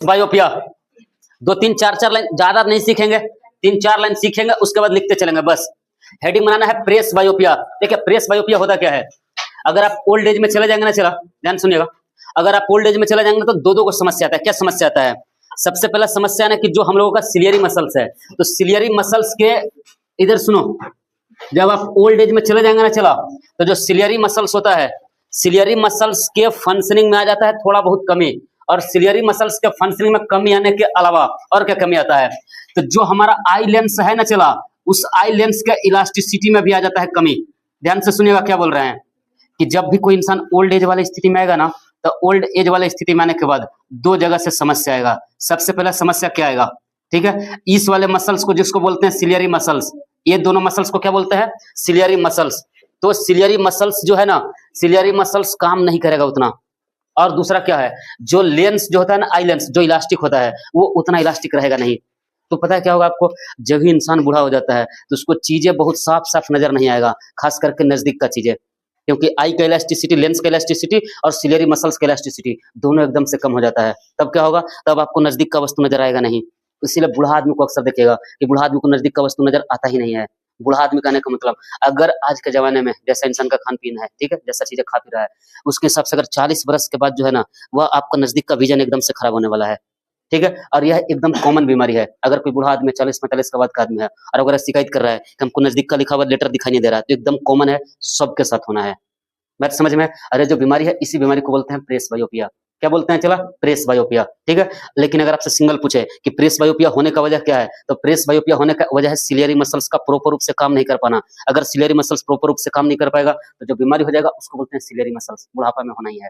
बायोपिया। 2 3 4 4 line, ज्यादा नहीं सीखेंगे, 3 4 लाइन सीखेंगे, उसके बाद लिखते चलेंगे बस। हेडिंग बनाना है प्रेस बायोपिया। देखिए प्रेस बायोपिया होता क्या है, अगर आप ओल्ड एज में चले जाएंगे ना, चला ध्यान सुनिएगा, अगर आप ओल्ड एज में चले जाएंगे तो दो को समस्या आता है। क्या समस्या आता है? सबसे पहला समस्या है ना कि जो हम लोगों का सिलियरी मसल्स है, तो सिलियरी मसल्स के, इधर सुनो, जब आप ओल्ड एज में चले जाएंगे ना, चला, तो जो सिलियरी मसल्स होता है, सिलियरी मसल्स के फंक्शनिंग में आ जाता है थोड़ा बहुत कमी। और सिलियरी मसल्स के फंक्शनिंग में कमी आने के अलावा और क्या कमी आता है, तो जो हमारा आई लेंस है ना, चला, उस आई लेंस के इलास्टिसिटी में भी आ जाता है कमी। ध्यान से सुनिएगा क्या बोल रहे हैं, कि जब भी कोई इंसान ओल्ड एज वाली स्थिति में आएगा ना, तो ओल्ड एज वाली स्थिति में आने के बाद 2 जगह से समस्या आएगा। सबसे पहला समस्या क्या आएगा, ठीक है, इस वाले मसल्स को जिसको बोलते हैं सिलियरी मसल्स, ये दोनों मसल्स को क्या बोलते हैं? Ciliary muscles. तो सिलियरी मसल्स जो है ना, सिलियरी मसल्स काम नहीं करेगा उतना। और दूसरा क्या है, जो लेंस जो होता है ना, आई लेंस जो इलास्टिक होता है, वो उतना इलास्टिक रहेगा नहीं। तो पता है क्या होगा आपको, जब भी इंसान बूढ़ा हो जाता है तो उसको चीजें बहुत साफ साफ नजर नहीं आएगा, खास करके नजदीक का चीजें, क्योंकि आई का इलास्टिसिटी, लेंस का इलास्टिसिटी और सिलियरी मसल्स का इलास्टिसिटी दोनों एकदम से कम हो जाता है। तब क्या होगा, तब आपको नजदीक का वस्तु नजर आएगा नहीं। इसीलिए बूढ़ा आदमी को अक्सर देखिएगा कि बूढ़ा आदमी को नजदीक का वस्तु नजर आता ही नहीं है। बूढ़ा आदमी कहने का मतलब, अगर आज के जमाने में जैसा इंसान का खान पीन है, ठीक है, जैसा चीजें खा पी रहा है, उसके हिसाब से अगर 40 बरस के बाद जो है ना, वह आपका नजदीक का विजन एकदम से खराब होने वाला है। ठीक है, और यह एकदम कॉमन बीमारी है। अगर कोई बूढ़ा आदमी 40 45 का बाद का आदमी है और अगर शिकायत कर रहा है कि हमको नजदीक का लिखा हुआ लेटर दिखाई नहीं दे रहा है, तो एकदम कॉमन है, सबके साथ होना है। बात समझ में? अरे जो बीमारी है, इसी बीमारी को बोलते हैं प्रेस बायोपिया। क्या बोलते हैं, चला, प्रेस बायोपिया। ठीक है, लेकिन अगर आपसे सिंगल पूछे कि प्रेस बायोपिया होने का वजह क्या है, तो प्रेस बायोपिया होने का वजह है सिलियरी मसल्स का प्रॉपर रूप से काम नहीं कर पाना। अगर सिलियरी मसल्स प्रॉपर रूप से काम नहीं कर पाएगा, तो जो बीमारी हो जाएगा उसको बोलते हैं सिलियरी मसल्स। बुढ़ापा में होना ही है,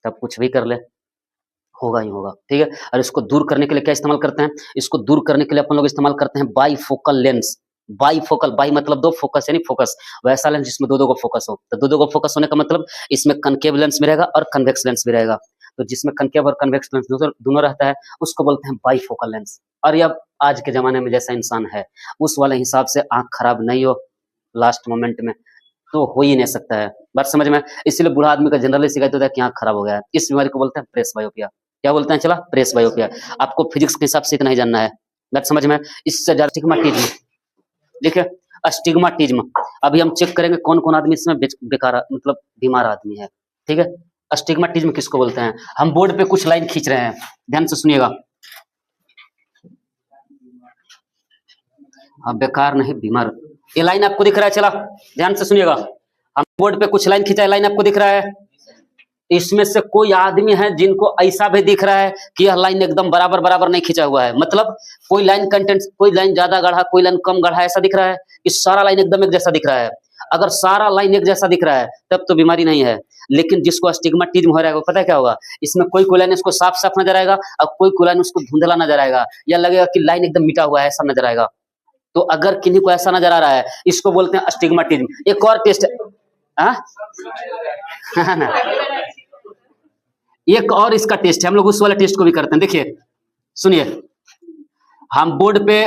तब कुछ भी कर ले, होगा ही होगा। ठीक है, और इसको दूर करने के लिए क्या इस्तेमाल करते हैं, इसको दूर करने के लिए अपन लोग इस्तेमाल करते हैं बाईफोकल लेंस। बाईफोकल, बाई मतलब 2, फोकस यानी फोकस, वैसा लेंस जिसमें दो को फोकस हो। तो दो को फोकस होने का मतलब इसमें कनकेव लेंस भी रहेगा और कन्वेक्स लेंस भी रहेगा। तो जिसमें कनकेव और कन्वेक्स लेंस दोनों रहता है, उसको बोलते हैं बाईफोकल लेंस। और ये अब आज के जमाने में जैसा इंसान है, उस वाले हिसाब से आंख खराब नहीं हो लास्ट मोमेंट में, तो हो ही नहीं सकता है। बात समझ में? इसीलिए बूढ़ा आदमी का जनरली शिकायत होता है कि आंख खराब हो गया है। इस बीमारी को बोलते हैं प्रेस बायोपिया। क्या बोलते हैं, चला, प्रेस बायोपिया। आपको फिजिक्स के हिसाब से इतना ही जानना है। बात समझ में? इससे ज्यादा स्टिग्माटिज्म, देखिए अस्टिग्माटिज्म, अभी हम चेक करेंगे कौन कौन आदमी इसमें बेकार मतलब बीमार आदमी है। ठीक है, अस्टिग्माटिज्म किसको बोलते हैं? हम बोर्ड पे कुछ लाइन खींच रहे हैं, ध्यान से सुनिएगा। हाँ, बेकार नहीं, बीमार। ये लाइन आपको दिख रहा है, चला ध्यान से सुनिएगा। हम बोर्ड पे कुछ लाइन खींचा है, लाइन आपको दिख रहा है। इसमें से कोई आदमी है जिनको ऐसा भी दिख रहा है कि यह लाइन एकदम बराबर बराबर नहीं खींचा हुआ है, मतलब कोई लाइन कंटेंट, कोई लाइन ज्यादा गाढ़ा, कोई लाइन कम गाढ़ा, ऐसा दिख रहा है कि सारा लाइन एकदम एक जैसा दिख रहा है? अगर सारा लाइन एक जैसा दिख रहा है तब तो बीमारी नहीं है। लेकिन जिसको अस्टिग्माटिज्म हो रहा है, वो पता है क्या होगा, इसमें कोई कोई लाइन इसको साफ साफ नजर आएगा और कोई लाइन उसको धुंधला नजर आएगा, या लगेगा कि लाइन एकदम मिटा हुआ है, ऐसा नजर आएगा। तो अगर किन्हीं को ऐसा नजर आ रहा है, इसको बोलते हैं अस्टिग्माटिज्म। एक और टेस्ट है ना, एक और इसका टेस्ट है, हम लोग उस वाला टेस्ट को भी करते हैं। देखिए सुनिए, हम बोर्ड पे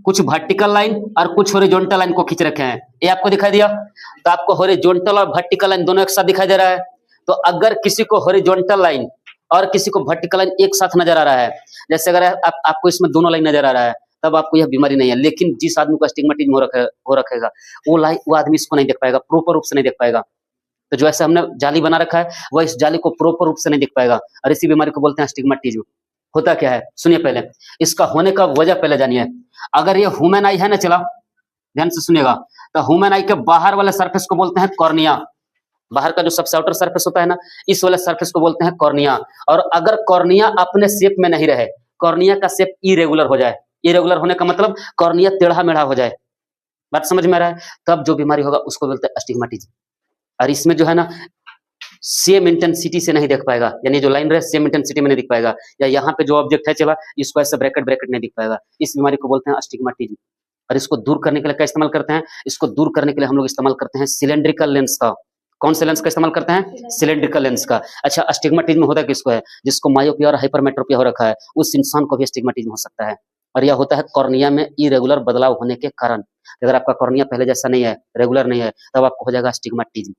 कुछ वर्टिकल लाइन और कुछ हॉरिजॉन्टल लाइन को खींच रखे हैं, ये आपको दिखाई दिया। तो आपको हॉरिजॉन्टल और वर्टिकल लाइन दोनों एक साथ दिखाई दे रहा है। तो अगर किसी को हॉरिजॉन्टल लाइन और किसी को वर्टिकल लाइन एक साथ नजर आ रहा है, जैसे अगर आपको इसमें दोनों लाइन नजर आ रहा है, तब आपको यह बीमारी नहीं है। लेकिन जिस आदमी को अस्टिग्मेटिज्म हो रखेगा, वो आदमी इसको नहीं देख पाएगा, प्रॉपर रूप से नहीं देख पाएगा। तो जो ऐसे हमने जाली बना रखा है, वह इस जाली को प्रॉपर रूप से नहीं देख पाएगा, और इसी बीमारी को बोलते हैं अस्टिग्मेटिज्म। होता क्या है सुनिए, पहले इसका होने का वजह पहले जानिए। अगर ये ह्यूमन आई है ना, चला ध्यान से सुनिएगा, तो ह्यूमन आई के बाहर वाले सरफेस को बोलते हैं कॉर्निया। बाहर का जो सबसे आउटर सरफेस होता है ना, इस वाले सरफेस को बोलते हैं कॉर्निया। और अगर कॉर्निया अपने शेप में नहीं रहे, कॉर्निया का शेप इरेगुलर हो जाए, इरेगुलर होने का मतलब कॉर्निया टेढ़ा मेढ़ा हो जाए, बात समझ में आ रहा है, तब जो बीमारी होगा उसको बोलते हैं अस्टिग्मेटिज्म। और इसमें जो है ना, सेम इंटेंसिटी से नहीं देख पाएगा, यानी जो लाइन रहे सेम इंटेंसिटी में नहीं दिख पाएगा, या यहाँ पे जो ऑब्जेक्ट है, चला, इसको ऐसे ब्रैकेट ब्रैकेट नहीं दिख पाएगा। इस बीमारी को बोलते हैं अस्टिग्मेटिज्म। और इसको दूर करने के लिए क्या इस्तेमाल करते हैं? इसको दूर करने के लिए हम लोग इस्तेमाल करते हैं सिलेंड्रिकल लेंस का। कौन से लेंस का इस्तेमाल करते हैं? सिलेंड्रिकल लेंस का। अच्छा, अस्टिग्मेटिज्म होता किसको है? जिसको मायोपिया और हाइपरमेट्रोपिया हो रखा है, उस इंसान को भी अस्टिग्मेटिज्म हो सकता है। और यह होता है कॉर्निया में इरेगुलर बदलाव होने के कारण। अगर आपका कॉर्निया पहले जैसा नहीं है, रेगुलर नहीं है, तब आपको हो जाएगा अस्टिग्मेटिज्म।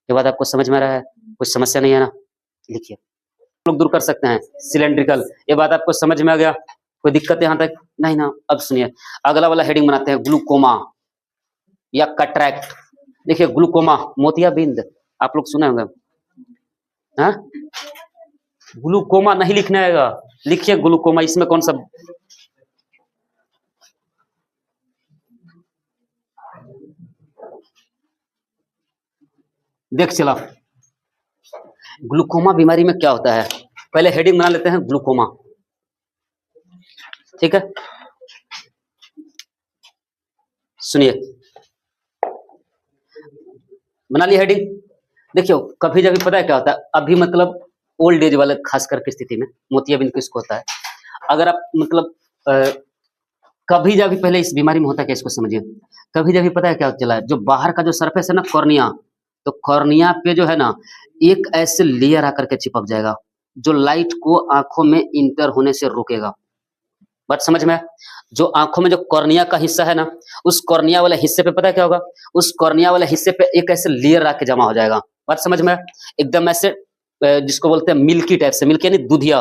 ये बात आपको समझ में आ रहा है? कुछ समस्या नहीं है ना? लिखिए। लोग दूर कर सकते हैं, सिलेंड्रिकल। ये बात आपको समझ में आ गया? कोई दिक्कत यहाँ तक? नहीं ना? अब सुनिए, अगला वाला हेडिंग बनाते हैं, ग्लूकोमा या कटरैक्ट। देखिए ग्लूकोमा, मोतियाबिंद, आप लोग सुने होंगे। हाँ, ग्लूकोमा नहीं लिखना आएगा, लिखिए ग्लूकोमा। इसमें कौन सा देख चला, ग्लूकोमा बीमारी में क्या होता है, पहले हेडिंग बना लेते हैं ग्लूकोमा, ठीक है। सुनिए, बना लिया हेडिंग। देखियो कभी जब पता है क्या होता है, अभी मतलब ओल्ड एज वाले खास करके स्थिति में मोतियाबिंद किसको होता है, अगर आप मतलब कभी जब पहले इस बीमारी में होता है क्या, इसको समझिए। कभी जब पता है क्या चला है, जो बाहर का जो सरफेस है ना कॉर्निया, तो कॉर्निया पे जो है ना एक ऐसे लेयर आकर के चिपक जाएगा जो लाइट को आंखों में इंटर होने से रोकेगा। बात समझ में? जो आंखों में जो कॉर्निया का हिस्सा है ना, उस कॉर्निया वाले हिस्से पे पता है क्या होगा, उस कॉर्निया वाले हिस्से पे एक ऐसे लेयर आके जमा हो जाएगा। बात समझ में? एकदम ऐसे जिसको बोलते हैं मिल्की टाइप से, मिल्की यानी दूधिया।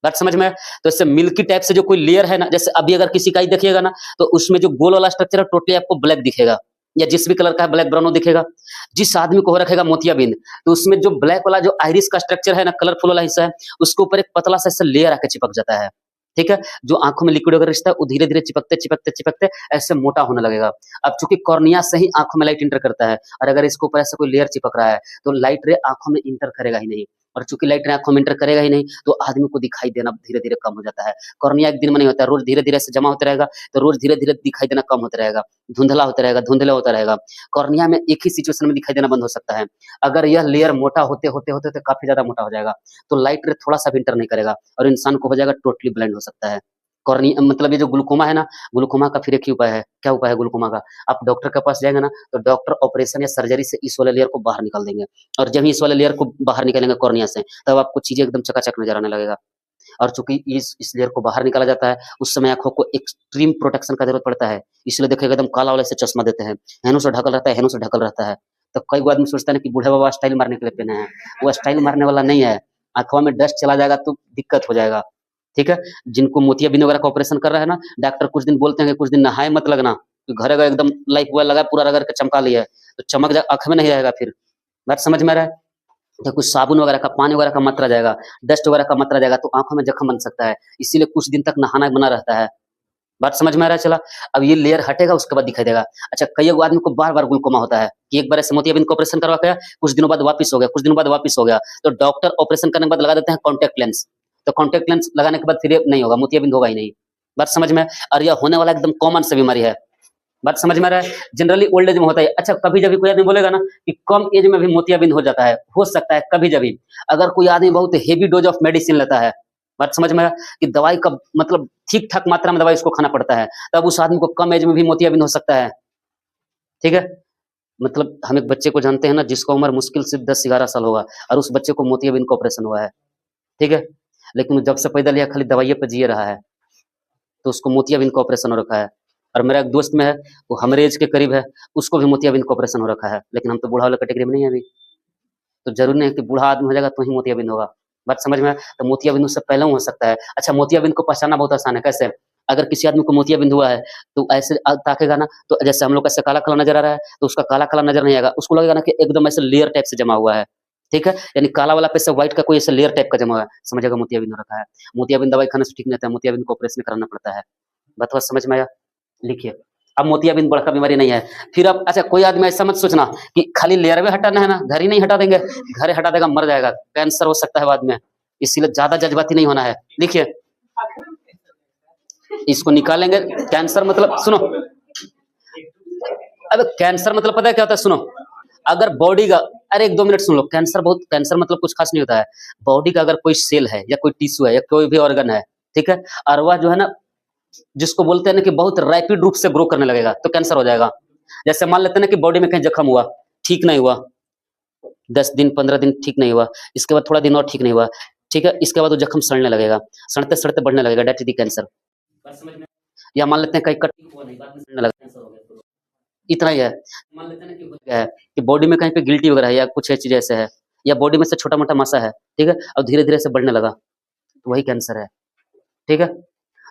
बात समझ में? तो ऐसे मिल्की टाइप से जो कोई लेयर है ना, जैसे अभी अगर किसी का ही देखिएगा ना, तो उसमें जो गोल वाला स्ट्रक्चर है टोटली आपको ब्लैक दिखेगा, या जिस भी कलर का है ब्लैक ब्राउन दिखेगा। जिस आदमी को हो रखेगा मोतियाबिंद, तो उसमें जो ब्लैक वाला जो आइरिस का स्ट्रक्चर है ना, कलरफुल वाला हिस्सा है, उसके ऊपर एक पतला सा ऐसा लेयर आके चिपक जाता है, ठीक है। जो आंखों में लिक्विड वगैरह रिश्ता है वो धीरे धीरे चिपकते चिपकते चिपकते ऐसे मोटा होने लगेगा। अब चूंकि कॉर्निया से ही आंखों में लाइट इंटर करता है, और अगर इसके ऊपर ऐसा कोई लेयर चिपक रहा है तो लाइट रे आंखों में इंटर करेगा ही नहीं, और चूंकि लाइट रे आंखों में इंटर करेगा ही नहीं, तो आदमी को दिखाई देना धीरे धीरे कम हो जाता है। कॉर्निया एक दिन में नहीं होता है, रोज धीरे धीरे से जमा होता रहेगा, तो रोज धीरे धीरे दिखाई देना कम होता रहेगा, धुंधला होता रहेगा, धुंधला होता रहेगा। कॉर्निया में एक ही सिचुएशन में दिखाई देना बंद हो सकता है, अगर यह लेयर मोटा होते होते होते होते काफी ज्यादा मोटा हो जाएगा, तो लाइट रे थोड़ा सा भी इंटर नहीं करेगा और इंसान को हो जाएगा टोटली ब्लाइंड हो सकता है। कॉर्निया मतलब ये जो ग्लूकोमा है ना, ग्लूकोमा का फिर एक ही उपाय है। क्या उपाय है ग्लूकोमा का? आप डॉक्टर के पास जाएंगे ना, तो डॉक्टर ऑपरेशन या सर्जरी से इस वाले लेयर को बाहर निकाल देंगे, और जब ही इस वाले लेयर को बाहर निकालेंगे कॉर्निया से, तब आपको चीजें एकदम चकाचक नजर आने लगेगा। और चूंकि इस लेयर को बाहर निकाला जाता है, उस समय आंखों को एक्सट्रीम प्रोटेक्शन का जरूरत पड़ता है, इसलिए देखिएगा एकदम काला वाला से चश्मा देते हैं, हेनो से ढकल रहता है, हेनो से ढकल रहता है। तो कई आदमी सोचता है कि बूढ़े बाबा स्टाइल मारने के लिए पहने हैं, वो स्टाइल मारने वाला नहीं है। आंखों में डस्ट चला जाएगा तो दिक्कत हो जाएगा, ठीक है। जिनको मोतियाबिंद वगैरह का ऑपरेशन कर रहा है ना, डॉक्टर कुछ दिन बोलते हैं कि कुछ दिन नहाए मत लगना, घर का एकदम लाइफ बॉय लगा पूरा रगड़ के चमका लिया है, तो चमक आंख में नहीं रहेगा। फिर बात समझ में आ रहा है? तो कुछ साबुन वगैरह का, पानी वगैरह का मात्रा जाएगा, डस्ट वगैरह का मात्रा जाएगा, तो आंखों में जख्म बन सकता है, इसीलिए कुछ दिन तक नहाना बना रहता है। बात समझ में आ रहा है? चला, अब ये लेयर हटेगा उसके बाद दिखाई देगा। अच्छा, कई आदमी को बार बार ग्लूकोमा होता है कि एक बार ऐसे मोतियाबिंद का ऑपरेशन करवा के कुछ दिनों बाद वापिस हो गया, कुछ दिनों बाद वापिस हो गया, तो डॉक्टर ऑपरेशन करने के बाद लगा देते हैं कॉन्टेक्ट लेंस, तो कॉन्टेक्ट लेंस लगाने के बाद फिर नहीं होगा, मोतियाबिंद होगा ही नहीं। बात समझ में? और यह होने वाला एकदम कॉमन सा बीमारी है। बात समझ में आ रहा है? जनरली ओल्ड एज में होता है। अच्छा, कभी जब कोई आदमी बोलेगा ना कि कम एज में भी मोतियाबिंद हो जाता है, हो सकता है कभी जब अगर कोई आदमी बहुत हेवी डोज ऑफ मेडिसिन लेता है। बात समझ में आया कि दवाई का मतलब ठीक ठाक मात्रा में दवाई उसको खाना पड़ता है, तब उस आदमी को कम एज में भी मोतियाबिंद हो सकता है, ठीक है। मतलब हम एक बच्चे को जानते हैं ना, जिसका उम्र मुश्किल से 10-11 साल होगा, और उस बच्चे को मोतियाबिंद का ऑपरेशन हुआ है, ठीक है, लेकिन जब से पैदा लिया खाली दवाइयों पे जिए रहा है, तो उसको मोतियाबिंद का ऑपरेशन हो रखा है। और मेरा एक दोस्त में है, वो हमारे एज के करीब है, उसको भी मोतियाबिंद का ऑपरेशन हो रखा है, लेकिन हम तो बूढ़ा वाला कैटेगरी में नहीं है अभी, तो जरूरी नहीं है कि बूढ़ा आदमी हो जाएगा तो ही मोतियाबिंद होगा। बात समझ में? तो मोतियाबिंद उससे पहले हो सकता है। अच्छा, मोतियाबिंद को पहचानना बहुत आसान है। कैसे? अगर किसी आदमी को मोतियाबिंद हुआ है, तो ऐसे ताकेगा ना, तो जैसे हम लोग ऐसे काला काला नजर आ रहा है, तो उसका काला काला नजर नहीं आएगा, उसको लगेगा ना कि एकदम ऐसे लेयर टाइप से जमा हुआ है, ठीक है, यानी काला वाला पे से व्हाइट का कोई ऐसे लेयर टाइप का जमा हुआ है, समझेगा मोतियाबिंद हो रखा है। मोतियाबिंद दवाई खाने से ठीक नहीं होता है, मोतियाबिंद को ऑपरेशन कराना पड़ता है। बात समझ में आया? लिखिए, अब मोतियाबिंद बड़का बीमारी नहीं है। फिर अब अच्छा, कोई आदमी ऐसा मत सोचना कि खाली लेयर में हटाना है ना, घर ही नहीं हटा देंगे, घर हटा देगा मर जाएगा, कैंसर हो सकता है बाद में, इसीलिए ज्यादा जज्बाती नहीं होना है। लिखिए, इसको निकालेंगे। कैंसर मतलब सुनो, अब कैंसर मतलब पता है क्या होता है? सुनो, अगर बॉडी का, अरे 1-2 मिनट सुन लो, कैंसर मतलब कुछ खास नहीं होता है। बॉडी का अगर कोई सेल है या कोई टिश्यू है या कोई भी ऑर्गन है, ठीक है, और वह जो है ना, जिसको बोलते हैं ना कि बहुत रैपिड रूप से ग्रो करने लगेगा, तो कैंसर हो जाएगा। जैसे मान लेते हैं ना कि बॉडी में कहीं जख्म हुआ, ठीक नहीं हुआ, 10 दिन 15 दिन ठीक नहीं हुआ, इसके बाद थोड़ा दिन और ठीक नहीं हुआ, ठीक है, इसके बाद वो जख्म सड़ने लगेगा, सड़ते सड़ते बढ़ने लगेगा, डेट इज कैंसर। या मान लेते हैं कहीं कटिंग हुआ नहीं, बाद में सड़ने लगा, कैंसर हो गया, इतना ही है। मान लेते हैं ना कि हो गया है कि बॉडी में कहीं पे गिल्टी वगैरह है या कुछ चीज ऐसे है, या बॉडी में से छोटा मोटा मासा है, ठीक है, और धीरे धीरे से बढ़ने लगा, तो वही कैंसर है, ठीक है।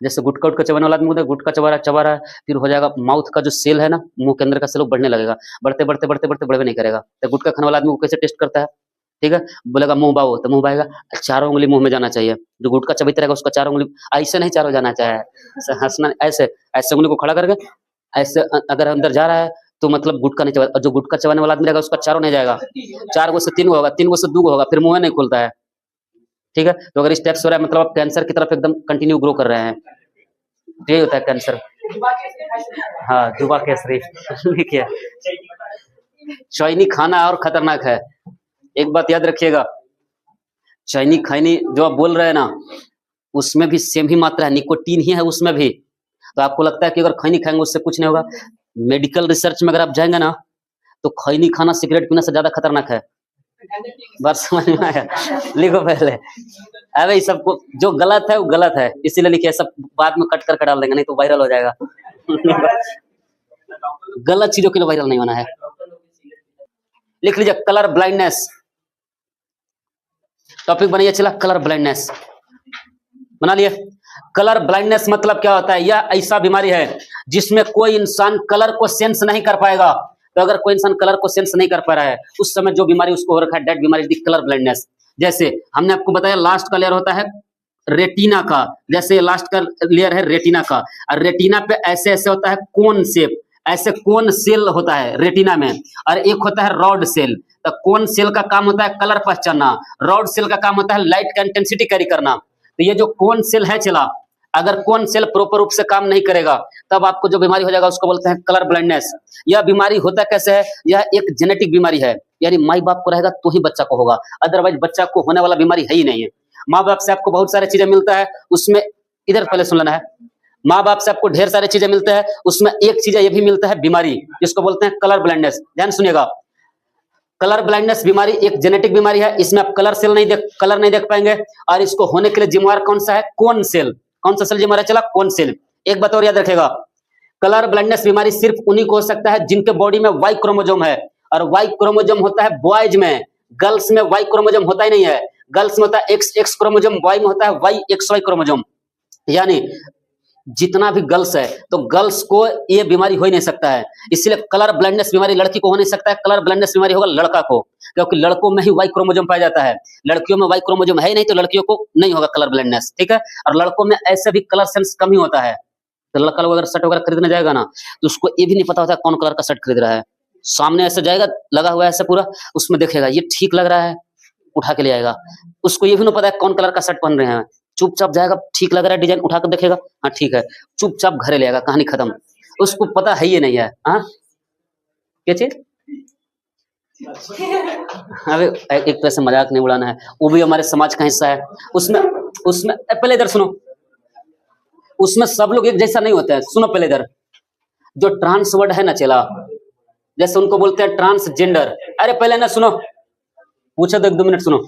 जैसे गुटखा उटखा चबाने वाला आदमी होता है, गुटखा चबा रहा है, फिर हो जाएगा माउथ का जो सेल है ना, मुंह के अंदर का सेल बढ़ने लगेगा, बढ़ते बढ़ते बढ़ते बढ़ते बढ़वे नहीं करेगा। तो गुटखा खाने वाला आदमी को कैसे टेस्ट करता है, ठीक है, बोलेगा मुंह बाओ, तो मुंह बाएगा, चारों उंगली मुंह में जाना चाहिए। जो गुटखा चबाते रहेगा उसका चारों उंगली ऐसे नहीं चारों जाना चाहिए, ऐसे हंसना, ऐसे ऐसे उंगली को खड़ा करके ऐसे अगर अंदर जा रहा है तो मतलब गुटखा नहीं चबा, और जो गुटखा चबाने वाला आदमी रहेगा उसका चारों नहीं जाएगा, 4 गो से 3 गो होगा, 3 गो से 2 गो होगा, फिर मुंह नहीं खुलता है, ठीक है। तो अगर इस टाइप से हो रहा है मतलब आप कैंसर की तरफ एकदम कंटिन्यू ग्रो कर रहे हैं, यही होता है कैंसर। हाँ, जुबा केसरी लिखिए। चीनी खाना और खतरनाक है, एक बात याद रखिएगा, चीनी खैनी जो आप बोल रहे हैं ना, उसमें भी सेम ही मात्रा है, निकोटीन ही है उसमें भी। तो आपको लगता है कि अगर खैनी खाएंगे उससे कुछ नहीं होगा, मेडिकल रिसर्च में अगर आप जाएंगे ना, तो खैनी खाना सिगरेट पीने से ज्यादा खतरनाक है। बात समझ में आया? लिखो पहले। अरे ये सबको जो गलत है वो गलत है, इसीलिए लिखिए, सब बाद में कट करके डाल देंगे, नहीं तो वायरल हो जाएगा। गलत चीजों के लिए वायरल नहीं होना है। लिख लीजिए कलर ब्लाइंडनेस, टॉपिक बनाइए, चला कलर ब्लाइंडनेस बना लिए। कलर ब्लाइंडनेस मतलब क्या होता है? यह ऐसा बीमारी है जिसमें कोई इंसान कलर को सेंस नहीं कर पाएगा। तो अगर कोई इंसान कलर को सेंस नहीं कर पा रहा है, उस समय जो बीमारी उसको हो रखा है, डेट बीमारी, कलर ब्लाइंडनेस। जैसे हमने आपको बताया लास्ट का लेयर होता है रेटिना का, जैसे लास्ट का लेयर है रेटिना का, और रेटिना पे ऐसे ऐसे होता है कोन शेप, ऐसे कोन सेल होता है रेटिना में, और एक होता है रॉड सेल। तो कोन सेल का काम होता है कलर पहचानना, रॉड सेल का काम होता है लाइट का इंटेंसिटी कैरी करना। तो ये जो कोन सेल है चला, अगर कोन सेल प्रॉपर रूप से काम नहीं करेगा तब आपको जो बीमारी हो जाएगा उसको बोलते हैं कलर ब्लाइंडनेस। यह बीमारी होता कैसे है? यह एक जेनेटिक बीमारी है, यानी माई बाप को रहेगा तो ही बच्चा को होगा, अदरवाइज बच्चा को होने वाला बीमारी है ही नहीं है। माँ बाप से आपको बहुत सारी चीजें मिलता है, उसमें इधर पहले सुन लेना है, माँ बाप से आपको ढेर सारी चीजें मिलते हैं, उसमें एक चीज ये भी मिलता है बीमारी, जिसको बोलते हैं कलर ब्लाइंडनेस। ध्यान सुनिएगा, कलर ब्लाइंडनेस बीमारी एक जेनेटिक बीमारी है, इसमें आप कलर नहीं देख पाएंगे, और इसको होने के लिए जिम्मेवार कौन सा है? कोन सेल। कौन सा सेल जिम्मेवार है? चला कोन सेल। एक बात और याद रखेगा, कलर ब्लाइंडनेस बीमारी सिर्फ उन्हीं को हो सकता है जिनके बॉडी में वाई क्रोमोसोम है, और वाई क्रोमोसोम होता है बॉयज में, गर्ल्स में वाई क्रोमोसोम होता ही नहीं है। गर्ल्स में होता है एक्स क्रोमोसोम, बॉय में होता है वाई एक्स वाई क्रोमोसोम। यानी जितना भी गर्ल्स है तो गर्ल्स को ये बीमारी हो ही नहीं सकता है, इसलिए कलर ब्लाइंडनेस बीमारी लड़की को हो नहीं सकता है, कलर ब्लाइंडनेस बीमारी होगा लड़का को, क्योंकि लड़कों में ही वाई क्रोमोसोम पाया जाता है, लड़कियों में वाई क्रोमोसोम है ही नहीं, तो लड़कियों को नहीं होगा कलर ब्लाइंडनेस, ठीक है। और लड़कों में ऐसे भी कलर सेंस कम ही होता है, तो लड़का लोग अगर शर्ट वगैरह खरीदने जाएगा ना, तो उसको ये भी नहीं पता होता है कौन कलर का शर्ट खरीद रहा है। सामने ऐसे जाएगा लगा हुआ है ऐसे पूरा, उसमें देखेगा ये ठीक लग रहा है, उठा के ले आएगा, उसको ये भी नहीं पता है कौन कलर का शर्ट पहन रहे हैं, चुपचाप जाएगा, ठीक लग रहा है डिजाइन, उठा कर देखेगा, हाँ ठीक है, चुपचाप घरे ले आएगा, कहानी खत्म, उसको पता है ये नहीं है। हाँ क्या चीज? अबे एक तरह से मजाक नहीं उड़ाना है, वो भी हमारे समाज का हिस्सा है। उसमें उसमें पहले इधर सुनो, उसमें सब लोग एक जैसा नहीं होता है। सुनो पहले इधर, जो ट्रांस वर्ड है ना चला, जैसे उनको बोलते हैं ट्रांसजेंडर। अरे पहले ना सुनो, पूछो तो 1-2 मिनट सुनो।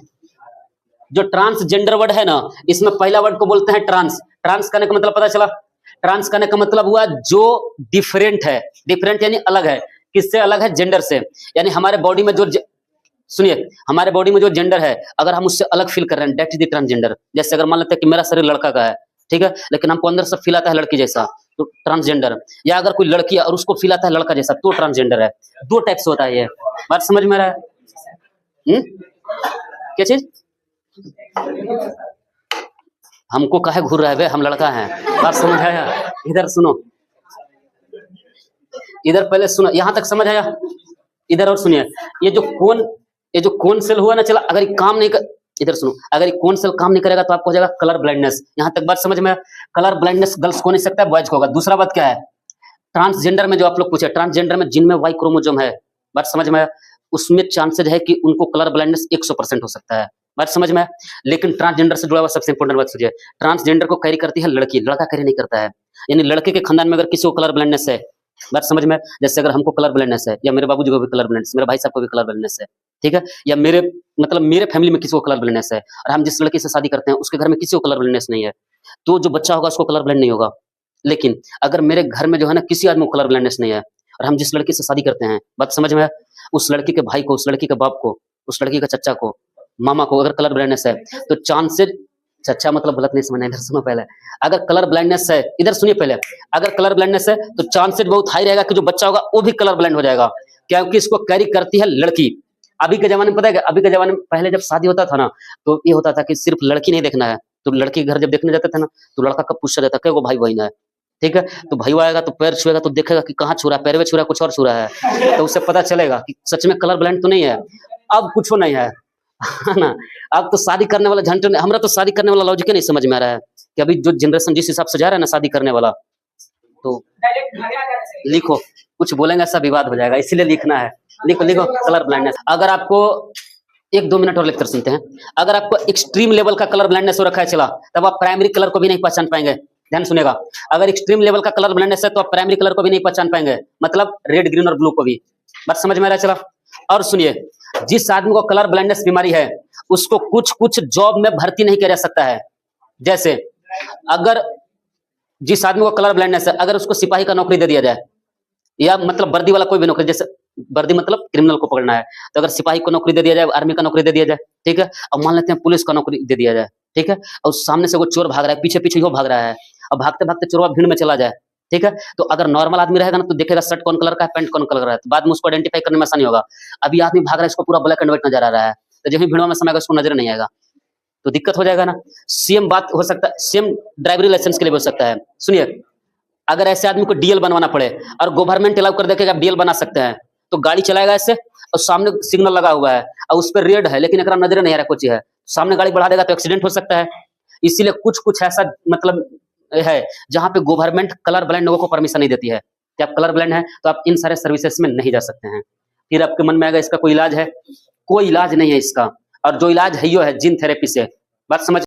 जो ट्रांसजेंडर वर्ड है ना, इसमें पहला वर्ड को बोलते हैं ट्रांस। ट्रांस करने का मतलब पता चला? ट्रांस करने का मतलब हुआ जो डिफरेंट है, डिफरेंट यानी अलग है। किससे अलग है? जेंडर से। यानी हमारे बॉडी में जो सुनिए, हमारे बॉडी में जो जेंडर है अगर हम उससे अलग फील कर रहे हैं, दैट इज द ट्रांसजेंडर। जैसे अगर मान लेते हैं कि मेरा शरीर लड़का का है, ठीक है, लेकिन हमको अंदर से फील आता है लड़की जैसा, तो ट्रांसजेंडर। या अगर कोई लड़की है और उसको फील आता है लड़का जैसा, तो ट्रांसजेंडर है। 2 टाइप से होता है, ये बात समझ में आ रहा है? क्या चीज? हमको काहे घूर रहा है बे, हम लड़का हैं, बात समझ आया? इधर सुनो, इधर पहले सुनो, यहां तक समझ आया? इधर और सुनिए, ये जो कोन सेल हुआ ना चला, अगर ये काम नहीं कर, इधर सुनो, अगर ये कोन सेल काम नहीं करेगा तो आपको हो जाएगा कलर ब्लाइंडनेस। यहां तक बात समझ में? कलर ब्लाइंडनेस गर्ल्स को नहीं सकता है, बॉयज को होगा। दूसरा बात क्या है? ट्रांसजेंडर में जो आप लोग पूछे, ट्रांसजेंडर में जिनमें वाई क्रोमोसोम है, बात समझ में? उसमें चांसेज है कि उनको कलर ब्लाइंडनेस 100% हो सकता है, बात समझ में? लेकिन ट्रांसजेंडर से जुड़ा हुआ सबसे इंपॉर्टेंट बात सुनिए, ट्रांसजेंडर को कैरी करती है लड़की, लड़का कैरी नहीं करता है। यानी लड़के के खानदान में अगर किसी को कलर ब्लाइंडनेस है, बात समझ में? जैसे अगर हमको कलर ब्लाइंडनेस है, या मेरे बाबूजी को भी कलर ब्लाइंडनेस, मेरे भाई साहब को भी कलर ब्लाइंडनेस है, ठीक है, या मेरे फैमिली में किसी को कलर ब्लाइंडनेस है, और हम जिस लड़की से शादी करते हैं उसके घर में किसी को कलर ब्लाइंडनेस नहीं है, तो जो बच्चा होगा उसको कलर ब्लाइंड नहीं होगा। लेकिन अगर मेरे घर में जो है ना किसी आदमी को कलर ब्लाइंडनेस नहीं है, और हम जिस लड़की से शादी करते हैं, बात समझ में? उस लड़की के भाई को, उस लड़की के बाप को, उस लड़की का चचा को, मामा को अगर कलर ब्लाइंडनेस है तो चांसेस, चचा मतलब गलत नहीं समझना, इधर सुनो पहले, अगर कलर ब्लाइंडनेस है, इधर सुनिए पहले, अगर कलर ब्लाइंडनेस है तो चांसेस बहुत हाई रहेगा कि जो बच्चा होगा वो भी कलर ब्लाइंड हो जाएगा, क्योंकि इसको कैरी करती है लड़की। अभी के जमाने में पता है क्या, अभी के जमाने में पहले जब शादी होता था ना तो ये होता था कि सिर्फ लड़की नहीं देखना है, तो लड़की घर जब देखने जाते थे ना तो लड़का कब पूछता रहता क्या वो भाई बहन है, ठीक है, तो भाई आएगा तो पैर छुएगा तो देखेगा कि कहाँ छू रहा है, पैर में छू रहा है, कुछ और छू रहा है, तो उससे पता चलेगा कि सच में कलर ब्लाइंड तो नहीं है। अब कुछ नहीं है ना, अब तो शादी करने वाला झंझट, हमरा तो शादी करने वाला लॉजिक नहीं समझ में आ रहा है कि अभी जो जनरेशन जिस हिसाब से जा रहा है ना शादी करने वाला, तो लिखो, कुछ बोलेंगे ऐसा विवाद हो जाएगा, इसीलिए लिखना है, लिखो लिखो कलर ब्लाइंडनेस। अगर आपको 1-2 मिनट और लेक्चर सुनते हैं, अगर आपको एक्सट्रीम लेवल का कलर ब्लाइंडनेस हो रखा है चला, तब आप प्राइमरी कलर को भी नहीं पहचान पाएंगे। ध्यान सुनेगा, अगर एक्सट्रीम लेवल का कलर ब्लाइंडनेस है तो आप प्राइमरी कलर को भी नहीं पहचान पाएंगे, मतलब रेड, ग्रीन और ब्लू को भी। बात समझ में आ रहा है? चला, और सुनिए, जिस आदमी को कलर ब्लाइंडनेस बीमारी है उसको कुछ जॉब में भर्ती नहीं किया जा सकता है। जैसे अगर जिस आदमी को कलर ब्लाइंडनेस है, अगर उसको सिपाही का नौकरी दे दिया जाए, या मतलब वर्दी वाला कोई भी नौकरी, जैसे वर्दी मतलब क्रिमिनल को पकड़ना है, तो अगर सिपाही को नौकरी दे दिया जाए, आर्मी का नौकरी दे दिया जाए, ठीक है, अब मान लेते हैं पुलिस का नौकरी दे दिया जाए, ठीक है, और सामने से वो चोर भाग रहा है, पीछे पीछे वो भाग रहा है, अब भागते भागते चोरवा भीड़ में चला जाए, ठीक है, तो अगर नॉर्मल आदमी रहेगा ना तो देखेगा शर्ट कौन कलर का है, पैंट कौन कलर का है, तो बाद में उसको आइडेंटिफाई करने में आसानी होगा। अभी आदमी भाग रहा है, इसको पूरा ब्लैक एंड व्हाइट नजर आ रहा है, तो जब भी भीड़ में समय उसको नजर नहीं आएगा तो दिक्कत हो जाएगा ना। सेम बात हो सकता है, सेम ड्राइवरी लाइसेंस के लिए हो सकता है। सुनिए, अगर ऐसे आदमी को डीएल बनवाना पड़े और गवर्नमेंट अलाउ कर दे कि आप डीएल बना सकते हैं, तो गाड़ी चलाएगा ऐसे और सामने सिग्नल लगा हुआ है और उस पर रेड है लेकिन एक नजर नहीं आ रहा कुछ है, सामने गाड़ी बढ़ा देगा तो एक्सीडेंट हो सकता है। इसीलिए कुछ ऐसा मतलब है जहां पे गवर्नमेंट कलर ब्लाइंड लोगों को परमिशन नहीं देती है कि आप कलर ब्लाइंड हैं तो आप इन सारे सर्विसेज में नहीं जा सकते हैं। फिर आपके मन में आएगा इसका कोई इलाज है? कोई इलाज नहीं है इसका, और जो इलाज है यो है जिन थेरेपी से। बात समझ